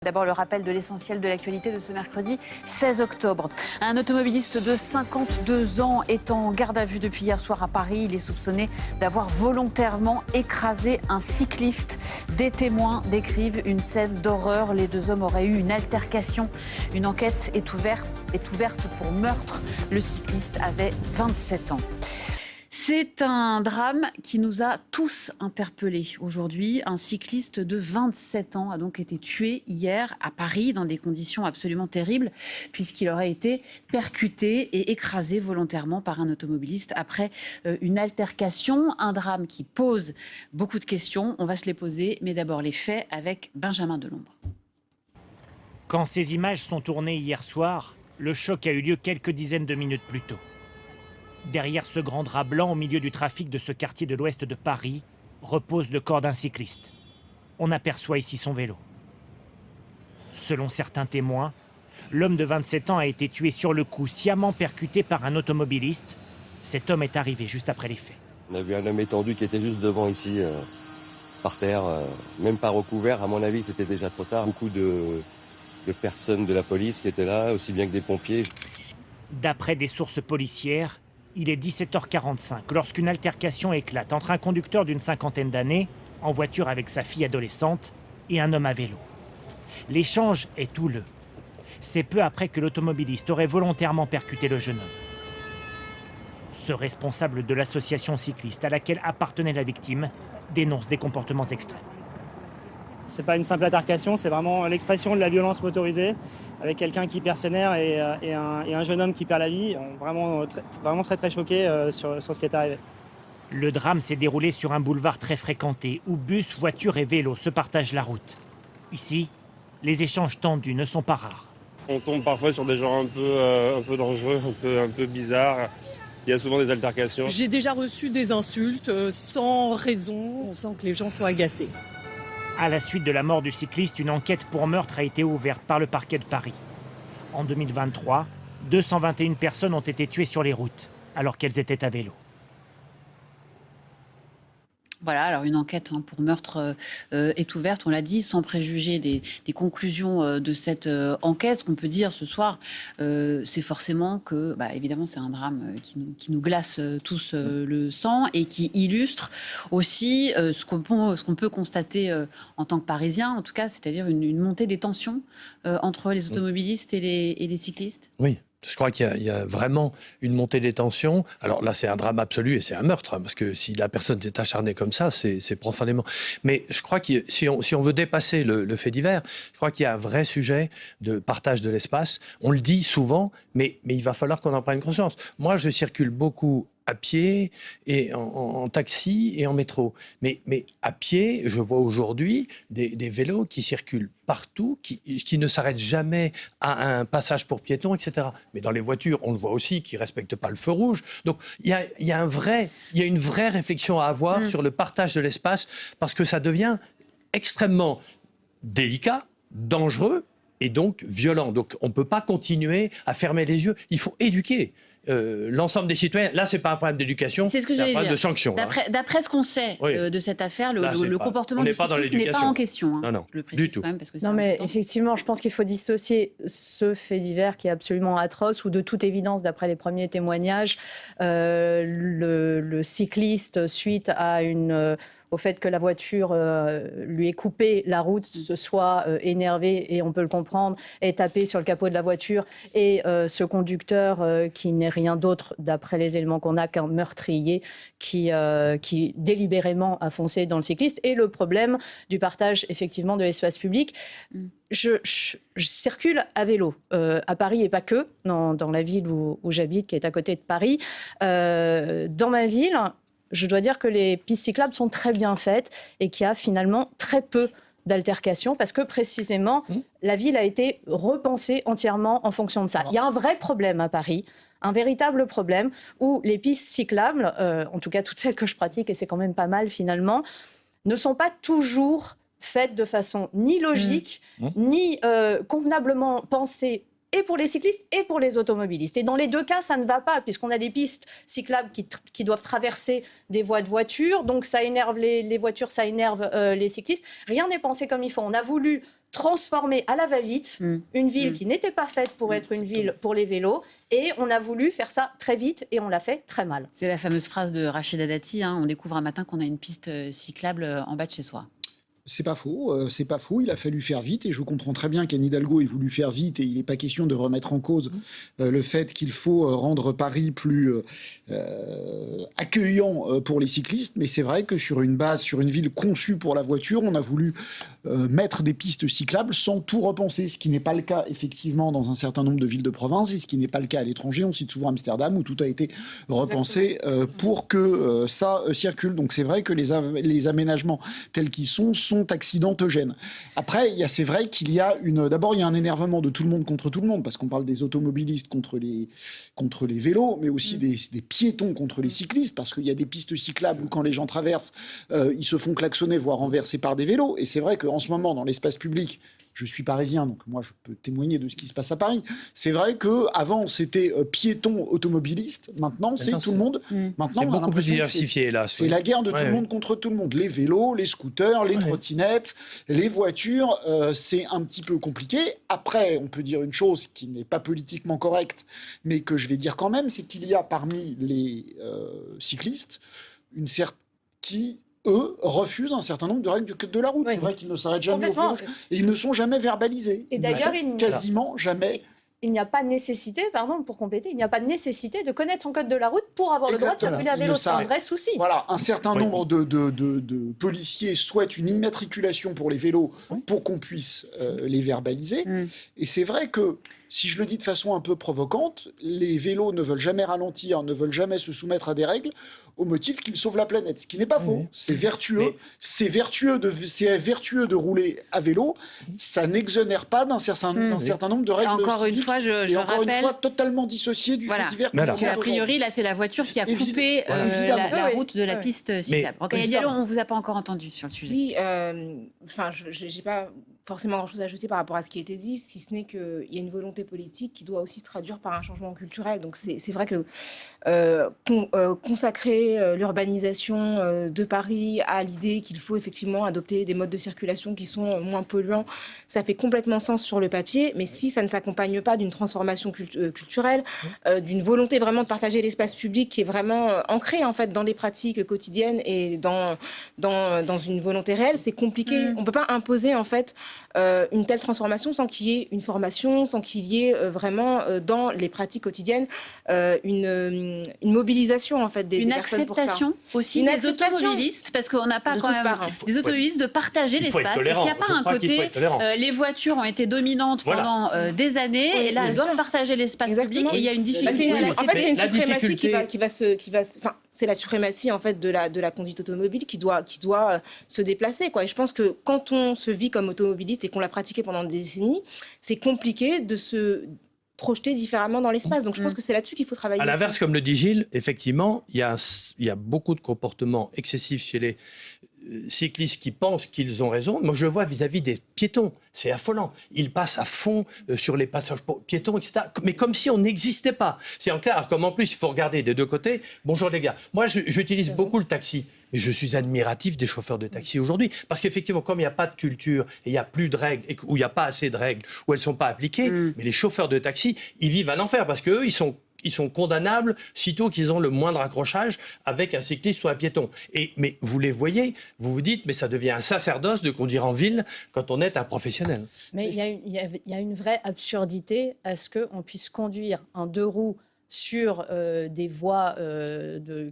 D'abord, le rappel de l'essentiel de l'actualité de ce mercredi 16 octobre. Un automobiliste de 52 ans est en garde à vue depuis hier soir à Paris. Il est soupçonné d'avoir volontairement écrasé un cycliste. Des témoins décrivent une scène d'horreur. Les deux hommes auraient eu une altercation. Une enquête est ouverte pour meurtre. Le cycliste avait 27 ans. C'est un drame qui nous a tous interpellés aujourd'hui. Un cycliste de 27 ans a donc été tué hier à Paris dans des conditions absolument terribles puisqu'il aurait été percuté et écrasé volontairement par un automobiliste après une altercation. Un drame qui pose beaucoup de questions. On va se les poser, mais d'abord les faits avec Benjamin Delombre. Quand ces images sont tournées hier soir, le choc a eu lieu quelques dizaines de minutes plus tôt. Derrière ce grand drap blanc au milieu du trafic de ce quartier de l'ouest de Paris repose le corps d'un cycliste. On aperçoit ici son vélo. Selon certains témoins, l'homme de 27 ans a été tué sur le coup, sciemment percuté par un automobiliste. Cet homme est arrivé juste après les faits. On a vu un homme étendu qui était juste devant ici, par terre, même pas recouvert. À mon avis, c'était déjà trop tard. Beaucoup de personnes de la police qui étaient là, aussi bien que des pompiers. D'après des sources policières, il est 17h45 lorsqu'une altercation éclate entre un conducteur d'une cinquantaine d'années, en voiture avec sa fille adolescente, et un homme à vélo. L'échange est houleux. C'est peu après que l'automobiliste aurait volontairement percuté le jeune homme. Ce responsable de l'association cycliste à laquelle appartenait la victime dénonce des comportements extrêmes. C'est pas une simple altercation, c'est vraiment l'expression de la violence motorisée avec quelqu'un qui perd ses nerfs et un jeune homme qui perd la vie. Vraiment très choqué sur ce qui est arrivé. Le drame s'est déroulé sur un boulevard très fréquenté où bus, voitures et vélos se partagent la route. Ici, les échanges tendus ne sont pas rares. On tombe parfois sur des gens un peu dangereux, un peu bizarres. Il y a souvent des altercations. J'ai déjà reçu des insultes sans raison. On sent que les gens sont agacés. À la suite de la mort du cycliste, une enquête pour meurtre a été ouverte par le parquet de Paris. En 2023, 221 personnes ont été tuées sur les routes, alors qu'elles étaient à vélo. Voilà, alors une enquête pour meurtre est ouverte, on l'a dit, sans préjuger des conclusions de cette enquête. Ce qu'on peut dire ce soir, c'est forcément que, évidemment, c'est un drame qui nous glace tous le sang et qui illustre aussi ce qu'on peut constater en tant que Parisien, en tout cas, c'est-à-dire une montée des tensions entre les automobilistes et les cyclistes. Oui. Je crois qu'il y a vraiment une montée des tensions. Alors là, c'est un drame absolu et c'est un meurtre, parce que si la personne s'est acharnée comme ça, c'est profondément... Mais je crois que si on veut dépasser le fait divers, je crois qu'il y a un vrai sujet de partage de l'espace. On le dit souvent, mais il va falloir qu'on en prenne conscience. Moi, je circule beaucoup à pied et en taxi et en métro. Mais à pied, je vois aujourd'hui des vélos qui circulent partout, qui ne s'arrêtent jamais à un passage pour piétons, etc. Mais dans les voitures, on le voit aussi, qui ne respectent pas le feu rouge. Donc il y a une vraie réflexion à avoir sur le partage de l'espace, parce que ça devient extrêmement délicat, dangereux et donc violent. Donc on ne peut pas continuer à fermer les yeux. Il faut éduquer l'ensemble des citoyens. Là, ce n'est pas un problème d'éducation, c'est un problème de sanction. D'après ce qu'on sait de cette affaire, le comportement du cycliste n'est pas en question. Non, je le précise du tout. Quand même parce que non, mais effectivement, je pense qu'il faut dissocier ce fait divers qui est absolument atroce, où de toute évidence, d'après les premiers témoignages, le cycliste, suite à au fait que la voiture lui ait coupé la route, se soit énervé, et on peut le comprendre, est tapé sur le capot de la voiture, et ce conducteur qui n'est rien d'autre, d'après les éléments qu'on a, qu'un meurtrier qui délibérément a foncé dans le cycliste, et le problème du partage effectivement de l'espace public. Je circule à vélo à Paris, et pas que, dans la ville où j'habite, qui est à côté de Paris. Dans ma ville, je dois dire que les pistes cyclables sont très bien faites et qu'il y a finalement très peu d'altercations, parce que précisément, la ville a été repensée entièrement en fonction de ça. Il y a un vrai problème à Paris, un véritable problème, où les pistes cyclables, en tout cas toutes celles que je pratique, et c'est quand même pas mal finalement, ne sont pas toujours faites de façon ni logique, ni convenablement pensée et pour les cyclistes et pour les automobilistes. Et dans les deux cas, ça ne va pas, puisqu'on a des pistes cyclables qui doivent traverser des voies de voitures, donc ça énerve les voitures, ça énerve les cyclistes. Rien n'est pensé comme il faut. On a voulu transformer à la va-vite une ville qui n'était pas faite pour être une ville pour les vélos, et on a voulu faire ça très vite et on l'a fait très mal. C'est la fameuse phrase de Rachida Dati, on découvre un matin qu'on a une piste cyclable en bas de chez soi. C'est pas faux, c'est pas faux. Il a fallu faire vite et je comprends très bien qu'Anne Hidalgo ait voulu faire vite et il n'est pas question de remettre en cause le fait qu'il faut rendre Paris plus accueillant pour les cyclistes. Mais c'est vrai que sur une ville conçue pour la voiture, on a voulu mettre des pistes cyclables sans tout repenser, ce qui n'est pas le cas effectivement dans un certain nombre de villes de province et ce qui n'est pas le cas à l'étranger. On cite souvent Amsterdam où tout a été repensé pour que ça circule. Donc c'est vrai que les aménagements tels qu'ils sont accidentogènes. Après, c'est vrai qu'il y a d'abord il y a un énervement de tout le monde contre tout le monde parce qu'on parle des automobilistes contre les vélos, mais aussi des piétons contre les cyclistes parce qu'il y a des pistes cyclables où quand les gens traversent, ils se font klaxonner voire renverser par des vélos. Et c'est vrai qu'en ce moment dans l'espace public, je suis parisien, donc moi je peux témoigner de ce qui se passe à Paris. C'est vrai qu'avant c'était piéton automobiliste, maintenant c'est tout le monde. Maintenant, c'est beaucoup plus diversifié, hélas. C'est la guerre de tout le monde contre tout le monde. Les vélos, les scooters, les trottinettes, les voitures, c'est un petit peu compliqué. Après, on peut dire une chose qui n'est pas politiquement correcte, mais que je vais dire quand même, c'est qu'il y a parmi les cyclistes qui eux, refusent un certain nombre de règles du code de la route. C'est vrai qu'ils ne s'arrêtent jamais au feu rouge et ils ne sont jamais verbalisés. Et d'ailleurs, quasiment jamais. Il n'y a pas nécessité, pour compléter, il n'y a pas nécessité de connaître son code de la route pour avoir le droit de circuler à vélo. C'est un vrai souci. Voilà, un certain nombre de policiers souhaitent une immatriculation pour les vélos pour qu'on puisse les verbaliser. Et c'est vrai que, si je le dis de façon un peu provocante, les vélos ne veulent jamais ralentir, ne veulent jamais se soumettre à des règles au motif qu'ils sauvent la planète, ce qui n'est pas faux. C'est vertueux. C'est vertueux de rouler à vélo. Ça n'exonère pas d'un certain nombre de règles. Encore une fois, je rappelle, totalement dissocié du fait divers. A priori, là, c'est la voiture qui a coupé la route de la piste cyclable. Rokhaya Diallo, on ne vous a pas encore entendu sur le sujet. Oui, je n'ai pas forcément grand-chose à ajouter par rapport à ce qui a été dit, si ce n'est qu'il y a une volonté politique qui doit aussi se traduire par un changement culturel. Donc c'est vrai que consacrer l'urbanisation de Paris à l'idée qu'il faut effectivement adopter des modes de circulation qui sont moins polluants, ça fait complètement sens sur le papier, mais si ça ne s'accompagne pas d'une transformation culturelle, d'une volonté vraiment de partager l'espace public qui est vraiment ancrée en fait dans les pratiques quotidiennes et dans une volonté réelle, c'est compliqué. On ne peut pas imposer en fait une telle transformation sans qu'il y ait une formation, sans qu'il y ait vraiment dans les pratiques quotidiennes une mobilisation en fait des personnes pour ça. Une acceptation aussi des automobilistes, parce qu'on n'a pas quand même des automobilistes de partager l'espace. Est-ce qu'il n'y a pas un côté les voitures ont été dominantes pendant des années et là elles doivent partager l'espace public et il y a une difficulté à l'accepter. En fait, c'est une suprématie qui va se c'est la suprématie en fait de la conduite automobile qui doit se déplacer quoi. Et je pense que quand on se vit comme automobiliste et qu'on l'a pratiqué pendant des décennies, c'est compliqué de se projeter différemment dans l'espace. Donc je pense que c'est là-dessus qu'il faut travailler. À l'inverse, comme le dit Gilles, effectivement, il y a beaucoup de comportements excessifs chez les cyclistes qui pensent qu'ils ont raison. Moi, je le vois vis-à-vis des piétons. C'est affolant. Ils passent à fond sur les passages piétons, etc. Mais comme si on n'existait pas. C'est en clair, comme en plus, il faut regarder des deux côtés. Bonjour les gars. Moi, j'utilise beaucoup le taxi. Mais je suis admiratif des chauffeurs de taxi aujourd'hui. Parce qu'effectivement, comme il n'y a pas de culture, et il n'y a plus de règles, ou il n'y a pas assez de règles, ou elles ne sont pas appliquées, mais les chauffeurs de taxi, ils vivent un enfer. Parce qu'eux, ils sont condamnables sitôt qu'ils ont le moindre accrochage avec un cycliste ou un piéton. Mais vous les voyez, vous vous dites, mais ça devient un sacerdoce de conduire en ville quand on est un professionnel. Mais il y a une vraie absurdité à ce qu'on puisse conduire en deux roues sur des voies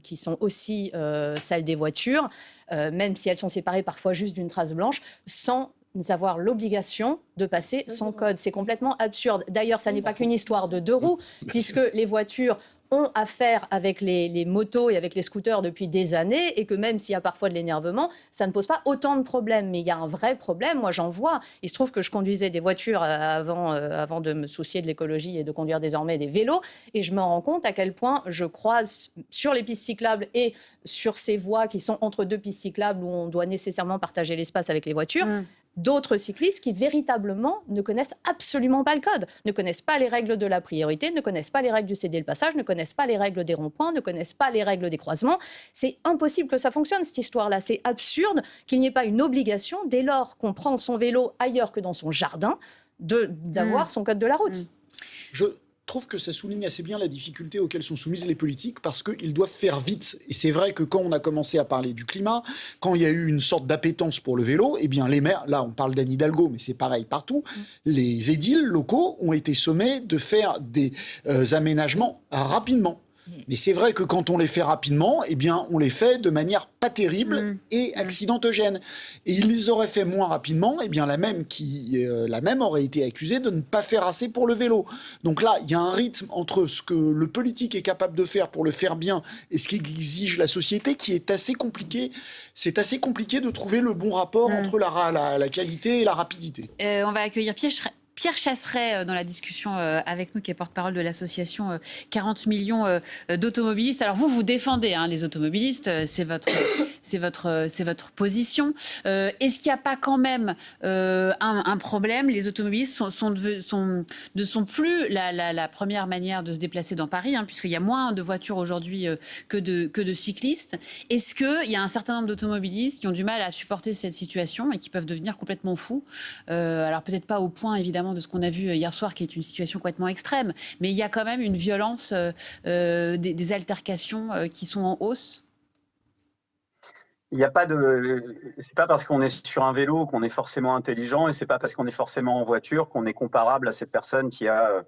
qui sont aussi celles des voitures, même si elles sont séparées parfois juste d'une trace blanche, sans avoir l'obligation de passer son code. C'est complètement absurde. D'ailleurs, ça n'est pas qu'une histoire de deux roues, puisque les voitures ont affaire avec les motos et avec les scooters depuis des années et que même s'il y a parfois de l'énervement, ça ne pose pas autant de problèmes. Mais il y a un vrai problème, moi j'en vois. Il se trouve que je conduisais des voitures avant de me soucier de l'écologie et de conduire désormais des vélos et je me rends compte à quel point je croise sur les pistes cyclables et sur ces voies qui sont entre deux pistes cyclables où on doit nécessairement partager l'espace avec les voitures, d'autres cyclistes qui véritablement ne connaissent absolument pas le code, ne connaissent pas les règles de la priorité, ne connaissent pas les règles du céder le passage, ne connaissent pas les règles des ronds-points, ne connaissent pas les règles des croisements. C'est impossible que ça fonctionne, cette histoire-là. C'est absurde qu'il n'y ait pas une obligation, dès lors qu'on prend son vélo ailleurs que dans son jardin, d'avoir son code de la route. Je trouve que ça souligne assez bien la difficulté auxquelles sont soumises les politiques parce qu'ils doivent faire vite. Et c'est vrai que quand on a commencé à parler du climat, quand il y a eu une sorte d'appétence pour le vélo, eh bien les maires, là on parle d'Anne Hidalgo, mais c'est pareil partout, les édiles locaux ont été sommés de faire des aménagements rapidement. Mais c'est vrai que quand on les fait rapidement, eh bien, on les fait de manière pas terrible et accidentogène. Et ils les auraient fait moins rapidement, eh bien, la même aurait été accusée de ne pas faire assez pour le vélo. Donc là, il y a un rythme entre ce que le politique est capable de faire pour le faire bien et ce qu'exige la société qui est assez compliqué. C'est assez compliqué de trouver le bon rapport entre la qualité et la rapidité. On va accueillir Pierre Chasseret dans la discussion avec nous, qui est porte-parole de l'association 40 millions d'automobilistes. Alors vous défendez les automobilistes, c'est votre position. Est-ce qu'il n'y a pas quand même un problème? Les automobilistes ne sont plus la première manière de se déplacer dans Paris, puisqu'il y a moins de voitures aujourd'hui que de cyclistes. Est-ce qu'il y a un certain nombre d'automobilistes qui ont du mal à supporter cette situation et qui peuvent devenir complètement fous? Alors peut-être pas au point, évidemment, de ce qu'on a vu hier soir, qui est une situation complètement extrême, mais il y a quand même une violence des altercations qui sont en hausse. Il n'y a pas c'est pas parce qu'on est sur un vélo qu'on est forcément intelligent, et c'est pas parce qu'on est forcément en voiture qu'on est comparable à cette personne qui a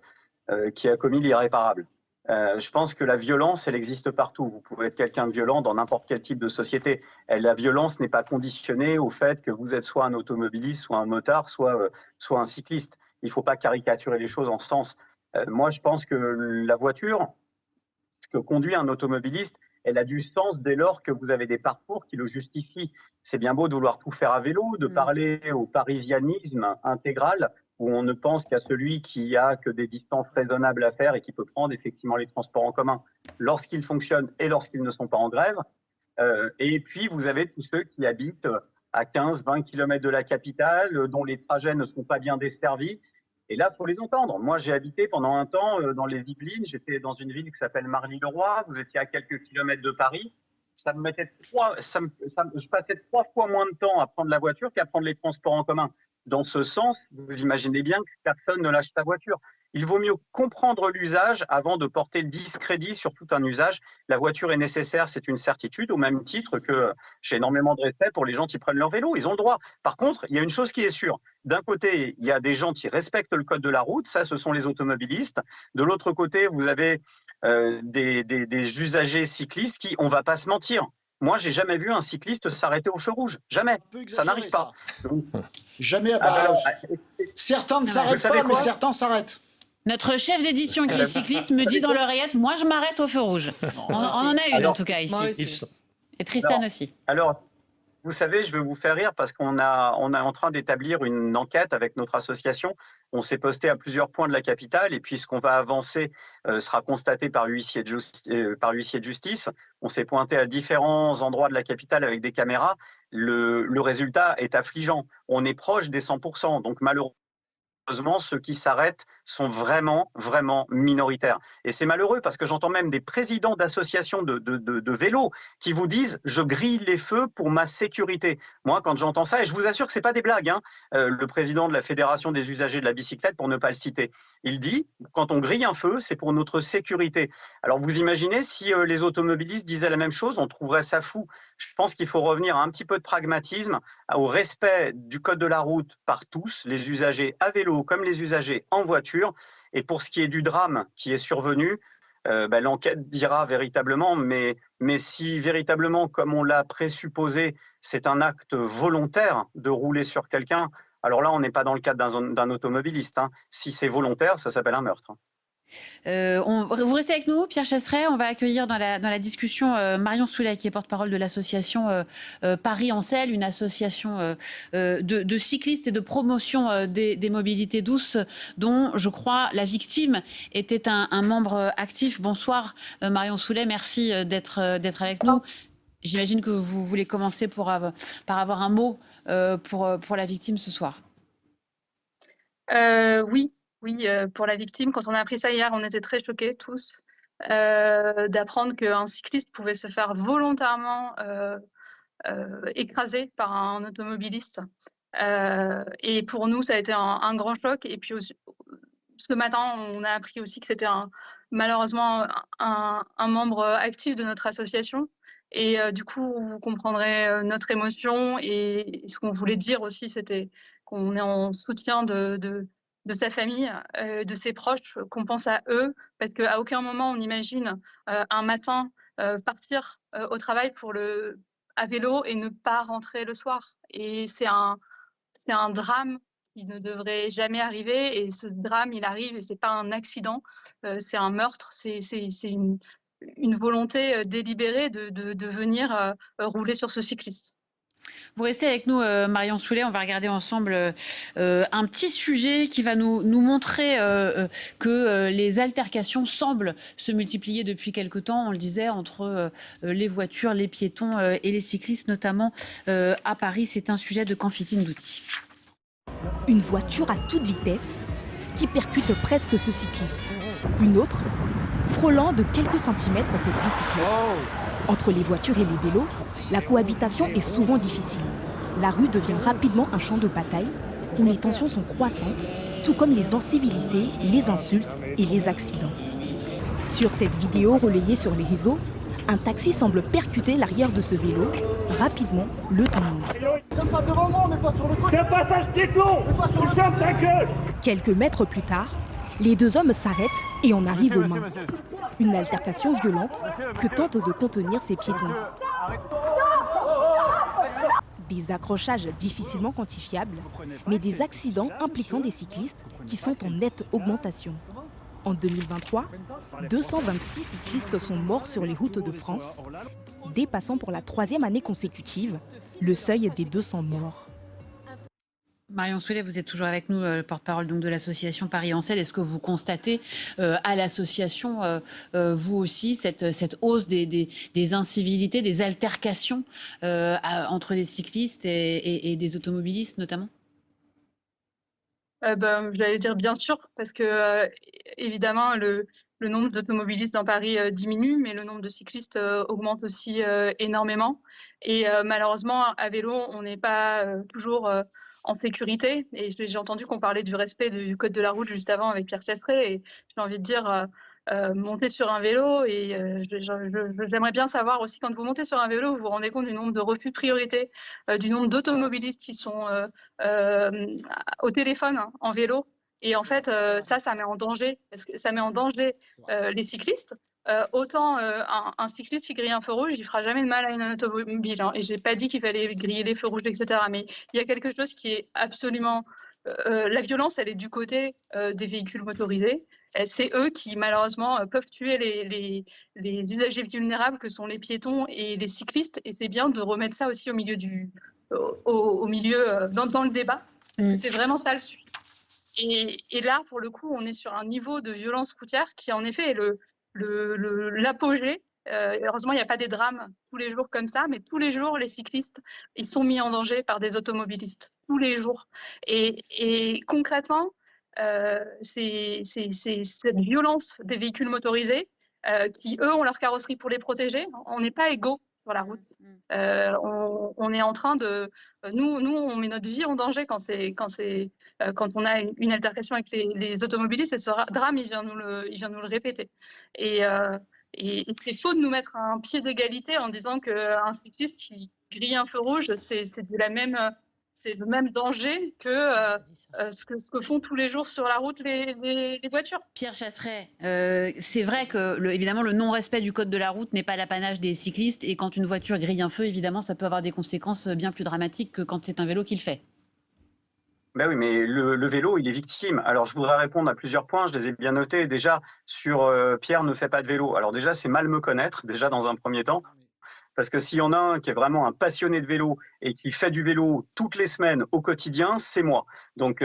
commis l'irréparable. Je pense que la violence, elle existe partout. Vous pouvez être quelqu'un de violent dans n'importe quel type de société. La violence n'est pas conditionnée au fait que vous êtes soit un automobiliste, soit un motard, soit un cycliste. Il ne faut pas caricaturer les choses en ce sens. Moi, je pense que la voiture, ce que conduit un automobiliste, elle a du sens dès lors que vous avez des parcours qui le justifient. C'est bien beau de vouloir tout faire à vélo, de parler au parisianisme intégral, où on ne pense qu'à celui qui a que des distances raisonnables à faire et qui peut prendre effectivement les transports en commun lorsqu'ils fonctionnent et lorsqu'ils ne sont pas en grève. Et puis, vous avez tous ceux qui habitent à 15-20 km de la capitale, dont les trajets ne sont pas bien desservis. Et là, il faut les entendre. Moi, j'ai habité pendant un temps dans les Yvelines. J'étais dans une ville qui s'appelle Marly-le-Roi. Vous étiez à quelques kilomètres de Paris. Je passais 3 fois moins de temps à prendre la voiture qu'à prendre les transports en commun. Dans ce sens, vous imaginez bien que personne ne lâche sa voiture. Il vaut mieux comprendre l'usage avant de porter le discrédit sur tout un usage. La voiture est nécessaire, c'est une certitude, au même titre que j'ai énormément de respect pour les gens qui prennent leur vélo. Ils ont le droit. Par contre, il y a une chose qui est sûre. D'un côté, il y a des gens qui respectent le code de la route. Ça, ce sont les automobilistes. De l'autre côté, vous avez des usagers cyclistes qui, on ne va pas se mentir, moi, j'ai jamais vu un cycliste s'arrêter au feu rouge. Jamais. Ça n'arrive pas. Jamais. Certains ne s'arrêtent pas, mais certains s'arrêtent. Notre chef d'édition, qui est cycliste, me dit dans l'oreillette, moi, je m'arrête au feu rouge. On en a une, en tout cas, ici. Et Tristan aussi. Alors, vous savez, je vais vous faire rire parce qu'on est en train d'établir une enquête avec notre association. On s'est posté à plusieurs points de la capitale et puis ce qu'on va avancer sera constaté par l'huissier de justice. On s'est pointé à différents endroits de la capitale avec des caméras. Le résultat est affligeant. On est proche des 100%. Donc malheureusement, ceux qui s'arrêtent sont vraiment, vraiment minoritaires. Et c'est malheureux parce que j'entends même des présidents d'associations de vélos qui vous disent « je grille les feux pour ma sécurité ». Moi, quand j'entends ça, et je vous assure que ce n'est pas des blagues, le président de la Fédération des usagers de la bicyclette, pour ne pas le citer, il dit « quand on grille un feu, c'est pour notre sécurité ». Alors vous imaginez si les automobilistes disaient la même chose, on trouverait ça fou. Je pense qu'il faut revenir à un petit peu de pragmatisme, au respect du code de la route par tous, les usagers à vélo comme les usagers en voiture. Et pour ce qui est du drame qui est survenu, l'enquête dira véritablement, mais si véritablement, comme on l'a présupposé, c'est un acte volontaire de rouler sur quelqu'un, alors là, on n'est pas dans le cadre d'un automobiliste. Si c'est volontaire, ça s'appelle un meurtre. Vous restez avec nous, Pierre Chasseret. On va accueillir dans la discussion Marion Soulet, qui est porte-parole de l'association Paris-Ancel, une association de cyclistes et de promotion des mobilités douces, dont je crois la victime était un membre actif. Bonsoir Marion Soulet, merci d'être avec nous. J'imagine que vous voulez commencer par avoir un mot pour la victime ce soir. Oui, pour la victime. Quand on a appris ça hier, on était très choqués tous d'apprendre qu'un cycliste pouvait se faire volontairement écrasé par un automobiliste. Et pour nous, ça a été un grand choc. Et puis ce matin, on a appris aussi que c'était malheureusement un membre actif de notre association. Et du coup, vous comprendrez notre émotion. Et ce qu'on voulait dire aussi, c'était qu'on est en soutien de sa famille, de ses proches, qu'on pense à eux, parce qu'à aucun moment on imagine un matin partir au travail à vélo et ne pas rentrer le soir. Et c'est un drame qui ne devrait jamais arriver. Et ce drame, il arrive et c'est pas un accident, c'est un meurtre, c'est une volonté délibérée de venir rouler sur ce cycliste. Vous restez avec nous, Marion Soulet. On va regarder ensemble un petit sujet qui va nous montrer que les altercations semblent se multiplier depuis quelque temps. On le disait, entre les voitures, les piétons et les cyclistes, notamment à Paris. C'est un sujet de Kanfitine Douti. Une voiture à toute vitesse qui percute presque ce cycliste. Une autre, frôlant de quelques centimètres cette bicyclette. Entre les voitures et les vélos, la cohabitation est souvent difficile. La rue devient rapidement un champ de bataille où les tensions sont croissantes, tout comme les incivilités, les insultes et les accidents. Sur cette vidéo relayée sur les réseaux, un taxi semble percuter l'arrière de ce vélo. Rapidement, le temps monte. Quelques mètres plus tard, les deux hommes s'arrêtent et en arrivent aux mains. Une altercation violente que tentent de contenir ces piétons. Des accrochages difficilement quantifiables, mais des accidents impliquant des cyclistes qui sont en nette augmentation. En 2023, 226 cyclistes sont morts sur les routes de France, dépassant pour la 3e année consécutive le seuil des 200 morts. Marion Soulet, vous êtes toujours avec nous, porte-parole de l'association Paris en selle. Est-ce que vous constatez à l'association, vous aussi, cette hausse des incivilités, des altercations entre les cyclistes et des automobilistes notamment? J'allais dire bien sûr, parce que évidemment, le nombre d'automobilistes dans Paris diminue, mais le nombre de cyclistes augmente aussi énormément. Et malheureusement, à vélo, on n'est pas toujours en sécurité. Et j'ai entendu qu'on parlait du respect du code de la route juste avant avec Pierre Chasseret. Et j'ai envie de dire, monter sur un vélo. Et j'aimerais bien savoir aussi, quand vous montez sur un vélo, vous vous rendez compte du nombre de refus de priorité, du nombre d'automobilistes qui sont au téléphone en vélo. Et en fait, ça met en danger, parce que ça met en danger les cyclistes. Autant un cycliste qui grille un feu rouge, il fera jamais de mal à une automobile. Et j'ai pas dit qu'il fallait griller les feux rouges, etc. Mais il y a quelque chose qui est absolument... la violence, elle est du côté des véhicules motorisés. C'est eux qui, malheureusement, peuvent tuer les usagers vulnérables que sont les piétons et les cyclistes. Et c'est bien de remettre ça aussi au milieu dans le débat, parce que c'est vraiment ça le sujet. Et là, pour le coup, on est sur un niveau de violence routière qui, en effet, est l'apogée. Heureusement, il n'y a pas des drames tous les jours comme ça, mais tous les jours, les cyclistes, ils sont mis en danger par des automobilistes. Tous les jours. Et concrètement, c'est cette violence des véhicules motorisés qui, eux, ont leur carrosserie pour les protéger. On n'est pas égaux sur la route. On est en train de... Nous, on met notre vie en danger quand on a une altercation avec les automobilistes, et ce drame, il vient nous le répéter. Et c'est faux de nous mettre à un pied d'égalité en disant qu'un cycliste qui grille un feu rouge, c'est le même danger que ce que font tous les jours sur la route les voitures. Pierre Chasseret, c'est vrai que évidemment le non-respect du code de la route n'est pas l'apanage des cyclistes, et quand une voiture grille un feu, évidemment ça peut avoir des conséquences bien plus dramatiques que quand c'est un vélo qui le fait. Ben oui, mais le vélo, il est victime. Alors, je voudrais répondre à plusieurs points. Je les ai bien notés. Déjà, sur Pierre ne fait pas de vélo. Alors déjà, c'est mal me connaître, déjà dans un premier temps. Parce que s'il y en a un qui est vraiment un passionné de vélo et qui fait du vélo toutes les semaines au quotidien, c'est moi. Donc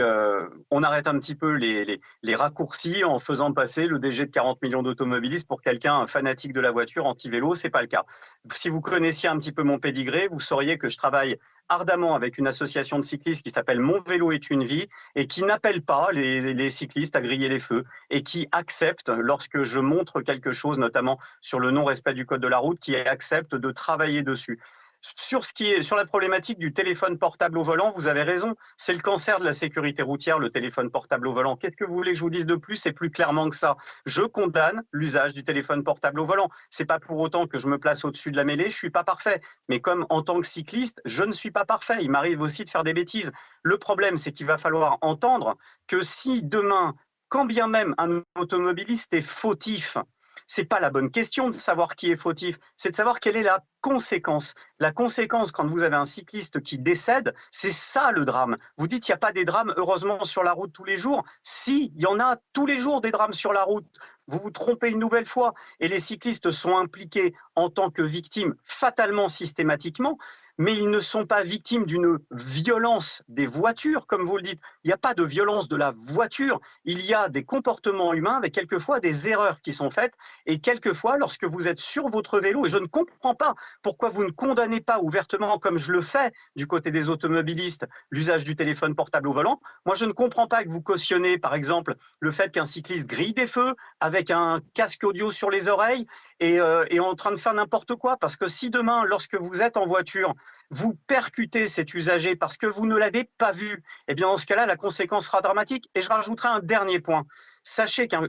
on arrête un petit peu les raccourcis en faisant passer le DG de 40 millions d'automobilistes pour quelqu'un fanatique de la voiture, anti-vélo, c'est pas le cas. Si vous connaissiez un petit peu mon pédigré, vous sauriez que je travaille ardemment avec une association de cyclistes qui s'appelle Mon vélo est une vie et qui n'appelle pas les cyclistes à griller les feux et qui accepte, lorsque je montre quelque chose, notamment sur le non-respect du code de la route, qui accepte de travailler dessus. Sur la problématique du téléphone portable au volant, vous avez raison, c'est le cancer de la sécurité routière, le téléphone portable au volant. Qu'est-ce que vous voulez que je vous dise de plus et plus clairement que ça? Je condamne l'usage du téléphone portable au volant. C'est pas pour autant que je me place au-dessus de la mêlée, je suis pas parfait. Mais comme en tant que cycliste, je ne suis pas parfait. Il m'arrive aussi de faire des bêtises. Le problème, c'est qu'il va falloir entendre que si demain, quand bien même un automobiliste est fautif, c'est pas la bonne question de savoir qui est fautif, c'est de savoir quelle est la conséquence. La conséquence, quand vous avez un cycliste qui décède, c'est ça le drame. Vous dites, il n'y a pas des drames, heureusement, sur la route tous les jours. Si, il y en a tous les jours des drames sur la route. Vous vous trompez une nouvelle fois. Et les cyclistes sont impliqués en tant que victimes, fatalement, systématiquement, mais ils ne sont pas victimes d'une violence des voitures, comme vous le dites. Il n'y a pas de violence de la voiture. Il y a des comportements humains avec quelquefois des erreurs qui sont faites. Et quelquefois, lorsque vous êtes sur votre vélo, et je ne comprends pas pourquoi vous ne condamnez pas ouvertement, comme je le fais du côté des automobilistes, l'usage du téléphone portable au volant. Moi, je ne comprends pas que vous cautionnez, par exemple, le fait qu'un cycliste grille des feux avec un casque audio sur les oreilles et en train de faire n'importe quoi. Parce que si demain, lorsque vous êtes en voiture, vous percutez cet usager parce que vous ne l'avez pas vu, eh bien, dans ce cas-là, la conséquence sera dramatique. Et je rajouterai un dernier point. Sachez qu'à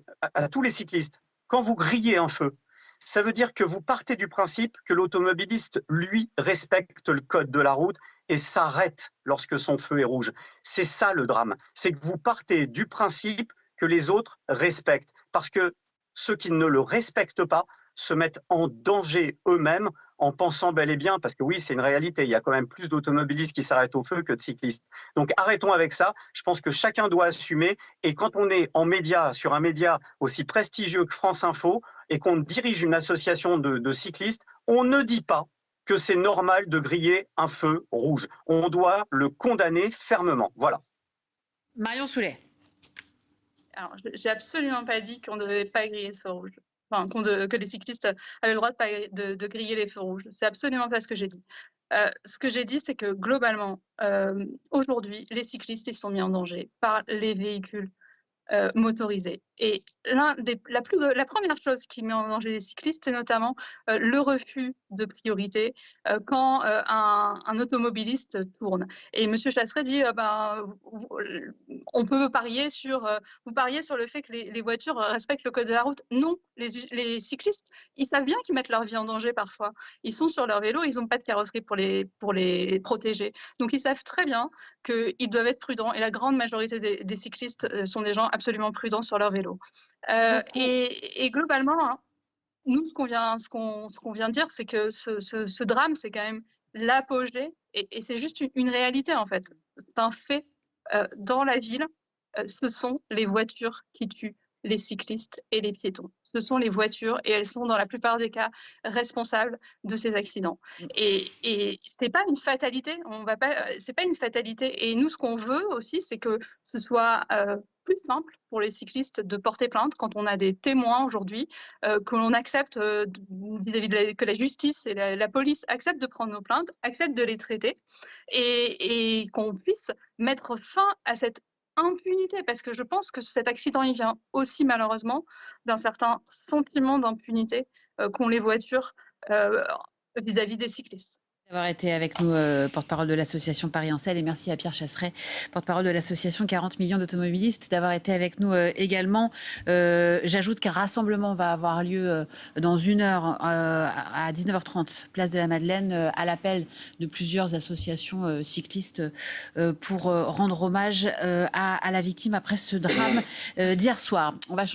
tous les cyclistes, quand vous grillez un feu, ça veut dire que vous partez du principe que l'automobiliste, lui, respecte le code de la route et s'arrête lorsque son feu est rouge. C'est ça le drame. C'est que vous partez du principe que les autres respectent. Parce que ceux qui ne le respectent pas se mettent en danger eux-mêmes en pensant bel et bien, parce que oui, c'est une réalité, il y a quand même plus d'automobilistes qui s'arrêtent au feu que de cyclistes. Donc arrêtons avec ça, je pense que chacun doit assumer, et quand on est en média, sur un média aussi prestigieux que France Info, et qu'on dirige une association de cyclistes, on ne dit pas que c'est normal de griller un feu rouge. On doit le condamner fermement. Voilà. Marion Soulet. Alors, j'ai absolument pas dit qu'on ne devait pas griller le feu rouge. Enfin, que les cyclistes avaient le droit de griller les feux rouges. C'est absolument pas ce que j'ai dit. Ce que j'ai dit, c'est que globalement, aujourd'hui, les cyclistes ils sont mis en danger par les véhicules motorisés. Et la première chose qui met en danger les cyclistes, c'est notamment le refus de priorité quand un automobiliste tourne. Et M. Chasseret dit, on peut parier vous pariez sur le fait que les voitures respectent le code de la route. Non, les cyclistes, ils savent bien qu'ils mettent leur vie en danger parfois. Ils sont sur leur vélo, ils n'ont pas de carrosserie pour les protéger. Donc ils savent très bien qu'ils doivent être prudents. Et la grande majorité des cyclistes sont des gens absolument prudents sur leur vélo. Et globalement, hein, nous, ce qu'on vient de dire, c'est que ce drame, c'est quand même l'apogée, et c'est juste une réalité, en fait. C'est un fait. Dans la ville, ce sont les voitures qui tuent les cyclistes et les piétons. Ce sont les voitures, et elles sont dans la plupart des cas responsables de ces accidents. Et c'est pas une fatalité. C'est pas une fatalité. Et nous, ce qu'on veut aussi, c'est que ce soit plus simple pour les cyclistes de porter plainte quand on a des témoins aujourd'hui, que l'on accepte que la justice et la police acceptent de prendre nos plaintes, acceptent de les traiter, et qu'on puisse mettre fin à cette impunité, parce que je pense que cet accident, il vient aussi malheureusement d'un certain sentiment d'impunité qu'ont les voitures vis-à-vis des cyclistes. D'avoir été avec nous, porte-parole de l'association Paris en Selle, et merci à Pierre Chasseret, porte-parole de l'association 40 millions d'automobilistes, d'avoir été avec nous également. J'ajoute qu'un rassemblement va avoir lieu dans 1 heure à 19h30, place de la Madeleine, à l'appel de plusieurs associations cyclistes pour rendre hommage à la victime après ce drame d'hier soir. On va